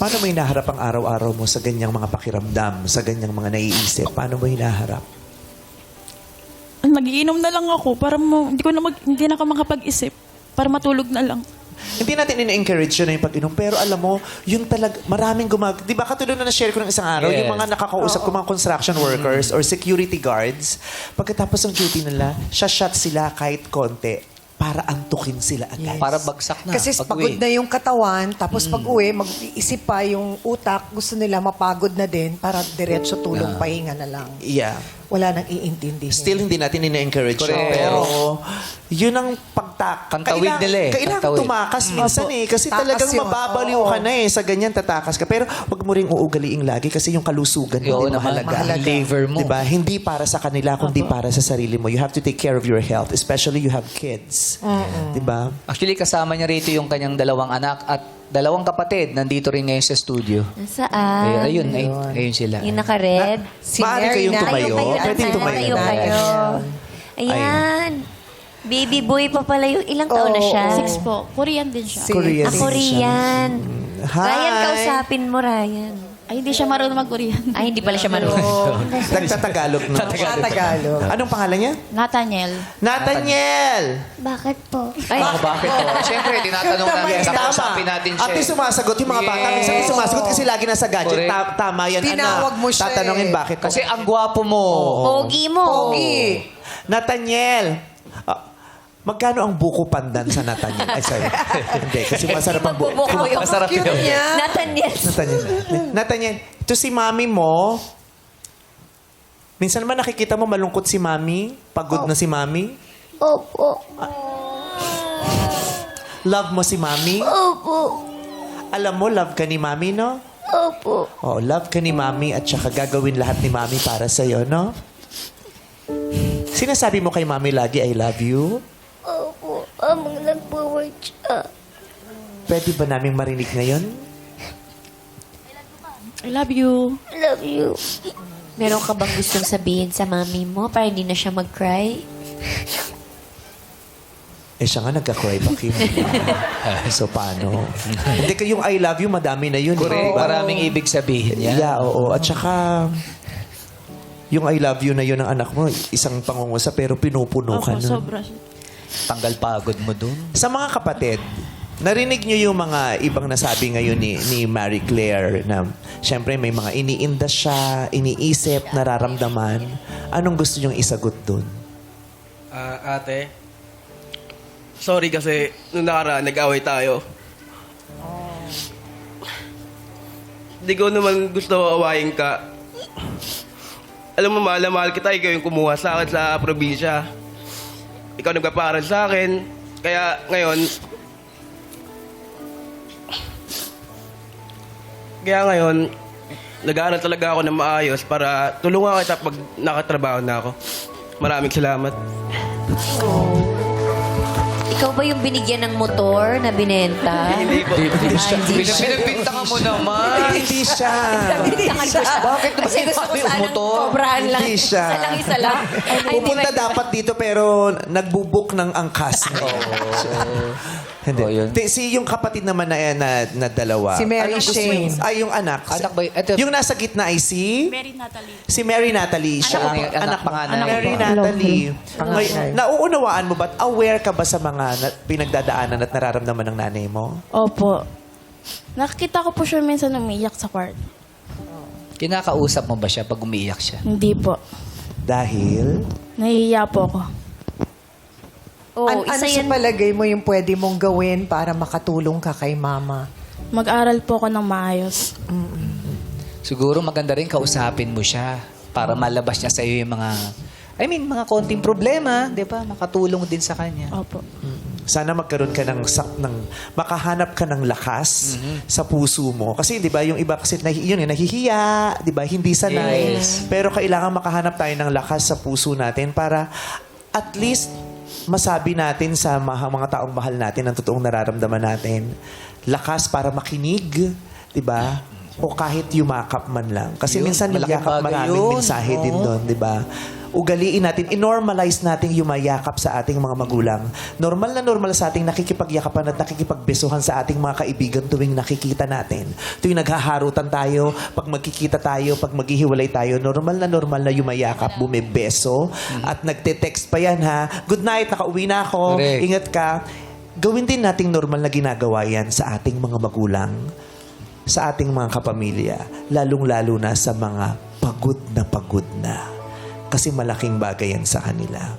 Paano mo hinaharap ang araw-araw mo sa ganyang mga pakiramdam, sa ganyang mga naiisip? Paano mo hinaharap? Magiinom na lang ako para hindi na ako makapag-isip. Para matulog na lang. Hindi natin ina-encourage yun na yung pag-inom. Pero alam mo, yun talaga, maraming Di ba katulad na na-share ko ng isang araw, Yes. yung mga nakakausap ko, mga construction workers or security guards, pagkatapos ng duty nila, shot sila kahit konti para antukin sila agad. Para bagsak na. Kasi pag-uwi. pagod na yung katawan, tapos pag-uwi, mag-iisip pa yung utak, gusto nila mapagod na din para diretso tulong pahinga na lang. Yeah. Wala nang iintindi. Still, hindi natin ina-encourage yun. Correct. Pero, yun ang Pantawid nila eh. Kailangan Pantawid. tumakas minsan eh. Kasi Takas talagang yun. mababaliw ka na eh. Sa ganyan, tatakas ka. Pero, wag mo ring uugaliing lagi kasi yung kalusugan mo, Oo di naman, mahalaga. liver mo. Diba? Hindi para sa kanila, kundi para sa sarili mo. You have to take care of your health. Especially you have kids. Diba? Actually, kasama niya rito yung kanyang dalawang anak at dalawang kapatid. Nandito rin ngayon sa studio. Nasaan? Ayun sila. Yung naka-red. Maaari kayong tumayo. Pwede tumayo. Tayo kayo. Ayan. Baby boy pa pala yung ilang taon na siya? 6 po. Korean din siya. Korean. Ako Rian. Hi. Ryan, kausapin mo, Ryan. Ay, hindi siya marunong mag-Korean. Ay, hindi pala siya marunong. Nagtatagalog na. Tagalog. Anong pangalan niya? Nathaniel. Nathaniel! Bakit po? Ay, Bakit po? Siyempre, tinatanong natin. Yes, Nakausapin natin siya. At least sumasagot yung mga bata. Minsan Yes. sumasagot kasi lagi nasa gadget. Correct. Tama yan, Tinawag anak. mo siya Tatanungin eh. bakit. Kasi ang gwapo mo. pogi mo. Pogi. Nathaniel! Magkano ang buko pandan sa Nathaniel? Ay, sorry. Hindi, kasi masarap ang buko. Magbubuko yung Masarap Cute yun. niya. Nathaniel. Nathaniel, ito si mami mo. Minsan naman nakikita mo malungkot si mami? Pagod na si mami? Opo. Love mo si mami? Opo. Alam mo, love ka ni mami, no? Opo. Oh, love ka ni mami at saka gagawin lahat ni mami para sa'yo, no? Sinasabi mo kay mami lagi, I love you? Opo. Amang nag-forward siya. Pwede ba naming marinig ngayon? I love you. Love you. Meron ka bang gustong sabihin sa mami mo para hindi na siya mag-cry? Eh, siya nga nagka-cry ba, Kim? So, paano? Hindi yung I love you, madami na yun. Correct. Diba? Maraming ibig sabihin yan. Yeah, oo. At saka, yung I love you na yun ng anak mo, isang pangungusap, pero pinupuno ka Opo, nun. sobra. Tanggal pagod mo dun. Sa mga kapatid, narinig niyo yung mga ibang nasabi ngayon ni Marie Claire na syempre may mga iniinda siya, iniisip, nararamdaman. Anong gusto niyong isagot dun? Ate, sorry kasi nung nakaraan nag-away tayo. Hindi ko naman gusto awayin ka. Alam mo, mahal na mahal kita. Ikaw yung kumuha sa akin sa probinsya. Ikaw nagpaparal sa akin. Kaya ngayon, nag-aaral talaga ako ng maayos para tulungan kita pag nakatrabaho na ako. Maraming salamat. Ikaw ba yung binigyan ng motor na binenta? Hindi po. Pinagbinta ka mo naman. Hindi siya. Bakit naman Kasi gusto ko yung sanang motor? kobrahan lang. Hindi siya. Isa lang. Ay, Pupunta hindi, dapat dito pero nagbubuk ng angkas. Hindi. Oh, yun. Si yung kapatid naman na dalawa. Si Mary Anong gusto Shane. mo- Ay, yung anak. Anak ba y- eto- Yung nasa gitna ay si? Mary Natalie. Si Mary Natalie. Siya Anak mo, anak panganay. Mary Anak Natalie. Panganay. Ngayon, nauunawaan mo ba? Aware ka ba sa mga pinagdadaanan at nararamdaman ng nanay mo? Opo. Nakikita ko po siya minsan umiiyak sa kwarto. Kinakausap mo ba siya pag umiiyak siya? Hindi po. Dahil? Nahihiya po ako. Oh, Ano isa sa yan. palagay mo yung pwede mong gawin para makatulong ka kay mama? Mag-aral po ako ng maayos. Siguro maganda rin kausapin mo siya para malabas niya sa iyo yung mga mga konting problema, 'di ba? Makatulong din sa kanya. Opo. Sana magkaroon ka ng makahanap ka ng lakas sa puso mo. Kasi 'di ba yung iba kasi nahihiya, 'di ba? Hindi sanay. Yes. Pero kailangan makahanap tayo ng lakas sa puso natin para at least masabi natin sa mga taong mahal natin ang totoong nararamdaman natin. Lakas para makinig, 'di ba? o kahit yumakap man lang. Kasi Yun, minsan yung malaking yakap, bagay maraming yun. mensahe din Oo. doon, di ba? Ugaliin natin, inormalize natin yumayakap sa ating mga magulang. Normal na normal sa ating nakikipagyakapan at nakikipagbesuhan sa ating mga kaibigan tuwing nakikita natin. Tuwing naghaharutan tayo, pag magkikita tayo, pag maghihiwalay tayo, normal na yumayakap, bumibeso, at nagte-text pa yan ha. Good night, nakauwi na ako, Correct. ingat ka. Gawin din nating normal na ginagawa yan sa ating mga magulang, sa ating mga kapamilya, lalong-lalo na sa mga pagod na. Kasi malaking bagay yan sa kanila.